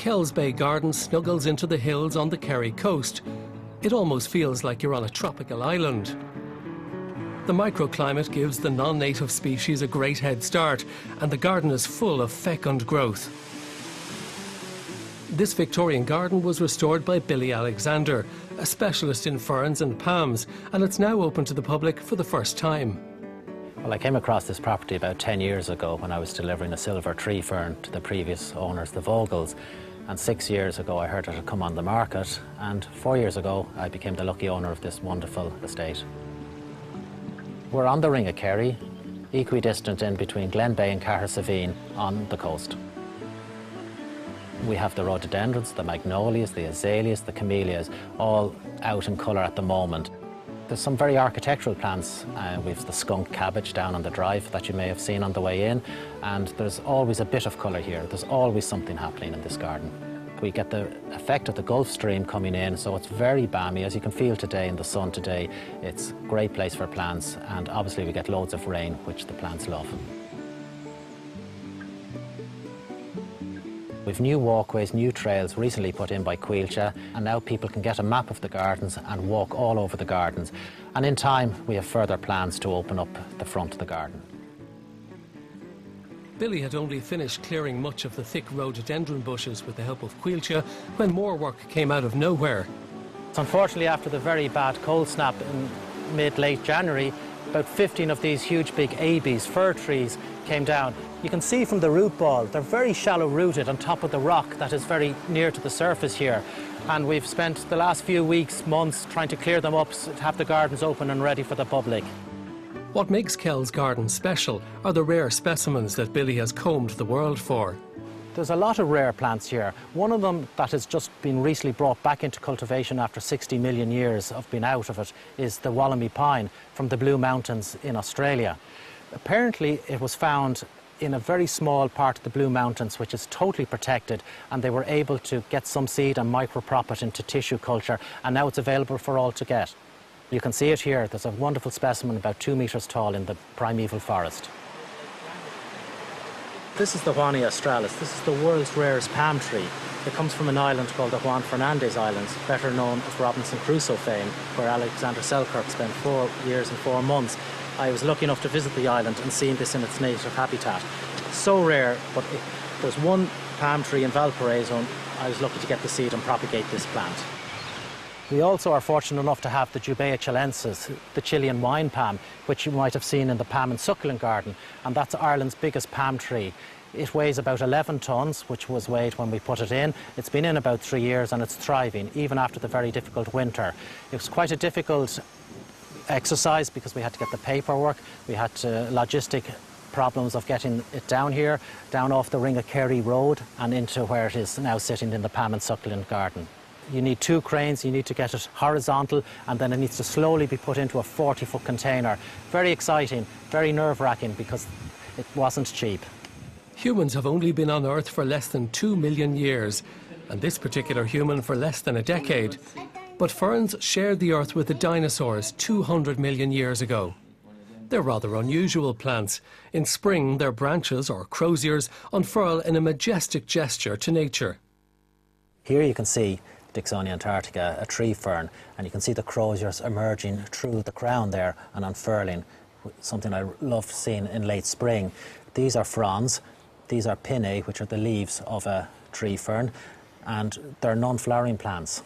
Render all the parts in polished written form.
Kells Bay Gardens snuggles into the hills on the Kerry coast. It almost feels like you're on a tropical island. The microclimate gives the non-native species a great head start, and the garden is full of fecund growth. This Victorian garden was restored by Billy Alexander, a specialist in ferns and palms, and it's now open to the public for the first time. Well, I came across this property about 10 years ago when I was delivering a silver tree fern to the previous owners, the Vogels. And 6 years ago I heard it had come on the market, and 4 years ago I became the lucky owner of this wonderful estate. We're on the Ring of Kerry, equidistant in between Glen Bay and Cahersiveen on the coast. We have the rhododendrons, the magnolias, the azaleas, the camellias, all out in colour at the moment. There's some very architectural plants. We've the skunk cabbage down on the drive that you may have seen on the way in, and there's always a bit of colour here. There's always something happening in this garden. We get the effect of the Gulf Stream coming in, so it's very balmy. As you can feel today in the sun today, it's a great place for plants, and obviously we get loads of rain, which the plants love. We've new walkways, new trails recently put in by Quilcha, and now people can get a map of the gardens and walk all over the gardens. And in time, we have further plans to open up the front of the garden. Billy had only finished clearing much of the thick rhododendron bushes with the help of Quilcha when more work came out of nowhere. Unfortunately, after the very bad cold snap in mid-late January, about 15 of these huge big ABs, fir trees, came down. You can see from the root ball, they're very shallow rooted on top of the rock that is very near to the surface here. And we've spent the last few weeks, months, trying to clear them up to have the gardens open and ready for the public. What makes Kells Garden special are the rare specimens that Billy has combed the world for. There's a lot of rare plants here. One of them that has just been recently brought back into cultivation after 60 million years of being out of it is the Wollemi pine from the Blue Mountains in Australia. Apparently it was found in a very small part of the Blue Mountains, which is totally protected, and they were able to get some seed and microcrop it into tissue culture, and now it's available for all to get. You can see it here. There's a wonderful specimen about 2 metres tall in the primeval forest. This is the Juania australis. This is the world's rarest palm tree. It comes from an island called the Juan Fernandez Islands, better known as Robinson Crusoe fame, where Alexander Selkirk spent 4 years and 4 months. I was lucky enough to visit the island and seeing this in its native habitat. So rare, but there's one palm tree in Valparaiso, and I was lucky to get the seed and propagate this plant. We also are fortunate enough to have the Jubea chilensis, the Chilean wine palm, which you might have seen in the palm and succulent garden, and that's Ireland's biggest palm tree. It weighs about 11 tonnes, which was weighed when we put it in. It's been in about 3 years and it's thriving, even after the very difficult winter. It was quite a difficult exercise because we had to get the paperwork, we had logistic problems of getting it down here, down off the Ring of Kerry road and into where it is now sitting in the palm and succulent garden. You need 2 cranes, you need to get it horizontal, and then it needs to slowly be put into a 40-foot container. Very exciting, very nerve-wracking because it wasn't cheap. Humans have only been on Earth for less than 2 million years, and this particular human for less than a decade. But ferns shared the Earth with the dinosaurs 200 million years ago. They're rather unusual plants. In spring, their branches, or croziers, unfurl in a majestic gesture to nature. Here you can see Dicksonia antarctica, a tree fern, and you can see the croziers emerging through the crown there and unfurling, something I love seeing in late spring. These are fronds, these are pinnae, which are the leaves of a tree fern, and they're non-flowering plants.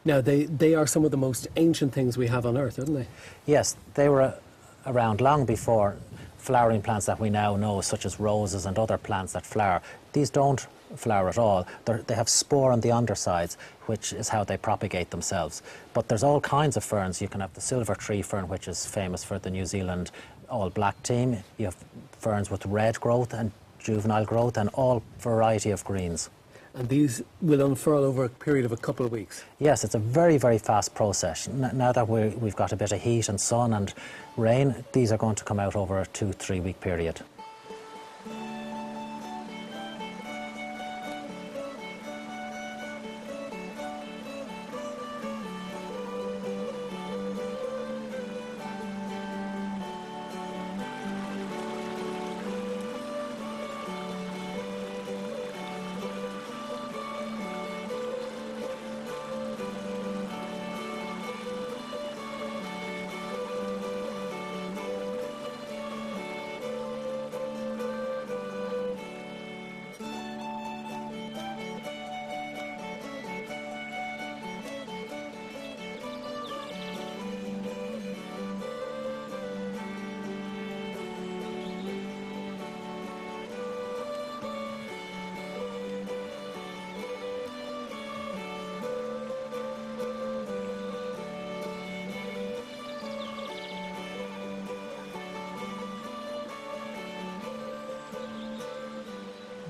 Now, they are some of the most ancient things we have on Earth, aren't they? Yes, they were around long before flowering plants that we now know, such as roses and other plants that flower. These don't flower at all. They have spore on the undersides, which is how they propagate themselves. But there's all kinds of ferns. You can have the silver tree fern, which is famous for the New Zealand all-black team. You have ferns with red growth and juvenile growth and all variety of greens. And these will unfurl over a period of a couple of weeks? Yes, it's a very, very fast process. Now that we've got a bit of heat and sun and rain, these are going to come out over a 2-3 week period.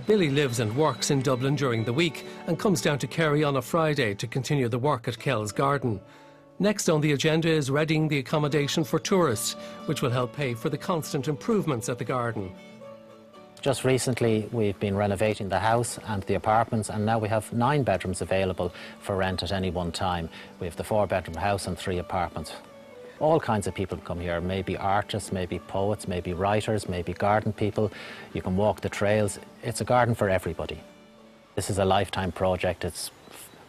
Billy lives and works in Dublin during the week and comes down to Kerry on a Friday to continue the work at Kells Garden. Next on the agenda is readying the accommodation for tourists, which will help pay for the constant improvements at the garden. Just recently we've been renovating the house and the apartments, and now we have 9 bedrooms available for rent at any one time. We have the 4-bedroom house and 3 apartments. All kinds of people come here, maybe artists, maybe poets, maybe writers, maybe garden people. You can walk the trails. It's a garden for everybody. This is a lifetime project. It's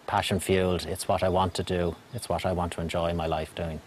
passion fueled. It's what I want to do. It's what I want to enjoy my life doing.